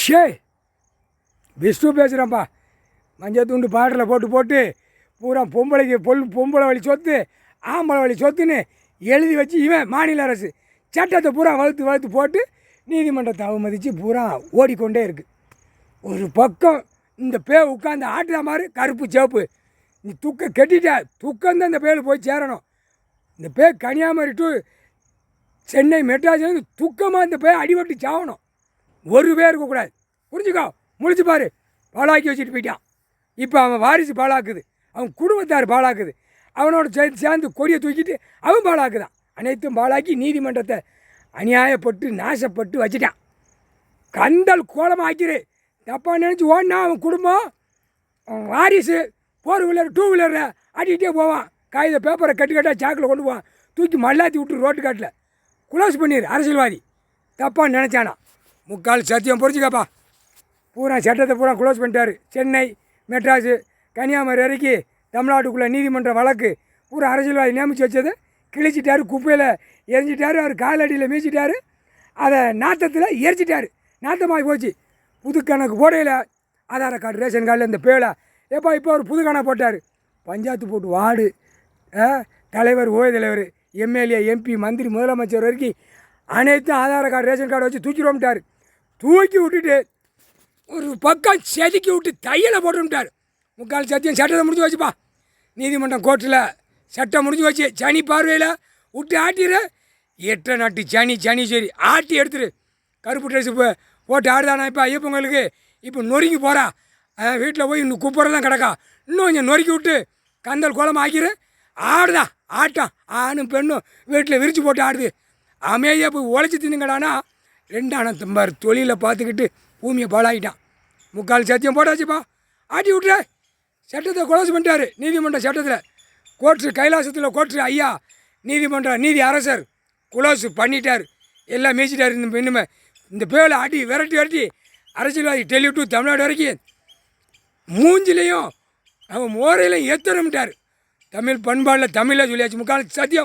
ஷே விஷ்ணு பேசுகிறேன்ப்பா. மஞ்சள் துண்டு பாட்டில் போட்டு பூரா பொம்பளைக்கு பொம்பளை வழி சொத்து ஆம்பளை வழி சொத்துன்னு எழுதி வச்சு இவன் மாநில அரசு சட்டத்தை பூரா வகுத்து போட்டு நீதிமன்றத்தை அவமதித்து பூரா ஓடிக்கொண்டே இருக்குது. ஒரு பக்கம் இந்த உட்காந்து ஆட்டுற மாதிரி கருப்பு சேப்பு நீ கெட்டிட்ட துக்கம்தான் இந்த பேர் போய் சேரணும். இந்த கன்னியாகுமரி டு சென்னை மெட்ராஸ் துக்கமாக இந்த அடிபட்டு சாகணும். ஒரு பேர் இருக்கக்கூடாது. புரிஞ்சுக்கோ, முடிச்சு பாரு. பாலாக்கி வச்சுட்டு போயிட்டான். இப்போ அவன் வாரிசு பாலாக்குது, அவன் குடும்பத்தார் பாலாக்குது, அவனோட சேர்ந்து கொடியை தூக்கிட்டு அவன் பாலாக்குதான். அனைத்தும் பாலாக்கி நீதிமன்றத்தை அநியாயப்பட்டு நாசப்பட்டு வச்சுட்டான். கந்தல் கோலமாக ஆக்கிரு. தப்பாக நினச்சி ஓடினா அவன் குடும்பம் அவன் வாரிசு 4 வீலர் 2 வீலரில் ஆட்டிகிட்டே போவான். காகித பேப்பரை கட்டாக சாக்கில் கொண்டு போவான். தூக்கி மல்லாத்தி விட்டு ரோட்டு காட்டில் குளோஸ் பண்ணிடு. அரசியல்வாதி தப்பாக நினச்சானா. முக்கால் சத்தியம் புரிஞ்சுக்கப்பா. பூரா சட்டத்தை பூரா க்ளோஸ் பண்ணிட்டார். சென்னை மெட்ராஸு கன்னியாகுமரி வரைக்கும் தமிழ்நாட்டுக்குள்ளே நீதிமன்ற வழக்கு பூரா அரசியல்வாதி நியமித்து வச்சது கிழிச்சிட்டார். குப்பையில் எரிஞ்சிட்டார். அவர் காலடியில் மீச்சிட்டார். அதை நாத்தத்தில் எரிச்சிட்டார். நாத்தமாகி போச்சு. புது கணக்கு போடையில் ஆதார கார்டு ரேஷன் கார்டில் இந்த பேலை எப்போ அவர் புது கணக்கு போட்டார். பஞ்சாயத்து போட்டு வார்டு தலைவர் ஓய்வு தலைவர் எம்எல்ஏ எம்பி மந்திரி முதலமைச்சர் வரைக்கும் அனைத்தும் ஆதார கார்டு ரேஷன் கார்டை வச்சு தூக்கிட்டு தூக்கி விட்டுட்டு ஒரு பக்கம் செதுக்கி விட்டு தையலை போட்டுவிட்டார். முக்கால் சத்தியம் சட்டத்தை முடிஞ்சு வச்சுப்பா. நீதிமன்றம் கோர்ட்டில் சட்டம் முடிஞ்சு வச்சு சனி பார்வையில் விட்டு ஆட்டிடு. 8 நாட்டு சனி சரி ஆட்டி எடுத்துரு. கருப்பு ட்ரெஸ்ஸு போட்டு ஆடுதானா இப்போ ஐயப்பங்களுக்கு. இப்போ நொறுங்கி போகிறா. வீட்டில் போய் இன்னும் குப்பரெல்லாம் கிடக்கா. இன்னும் கொஞ்சம் நொறுக்கி விட்டு கந்தல் கோலம் ஆக்கிடு. ஆடுதா ஆட்டம். ஆணும் பெண்ணும் வீட்டில் விரித்து போட்டு ஆடுது. அமைதியாக போய் உழைச்சி தின்னுங்கடானா 2 ஆனத்தம்பார் தொழிலை பார்த்துக்கிட்டு பூமியை பாழாகிட்டான். முக்கால் சத்தியம் போட்டாச்சுப்பா. ஆட்டி விட்டுற. சட்டத்தை க்ளோஸ் பண்ணிட்டார். நீதிமன்ற சட்டத்தில் கோர்ட்டு கைலாசத்தில் கோர்ட்டு ஐயா நீதிமன்ற நீதி அரசர் க்ளோஸ் பண்ணிட்டார். எல்லாம் மீச்சிட்டார். இன்னுமே இந்த பேரில் ஆட்டி விரட்டி அரசியல்வாதி டெல்லி டு தமிழ்நாடு வரைக்கும் மூஞ்சிலையும் அவன் மோரையிலையும் ஏற்றணும்ட்டார். தமிழ் பண்பாடில் தமிழில் சொல்லியாச்சு. முக்கால் சத்தியம்.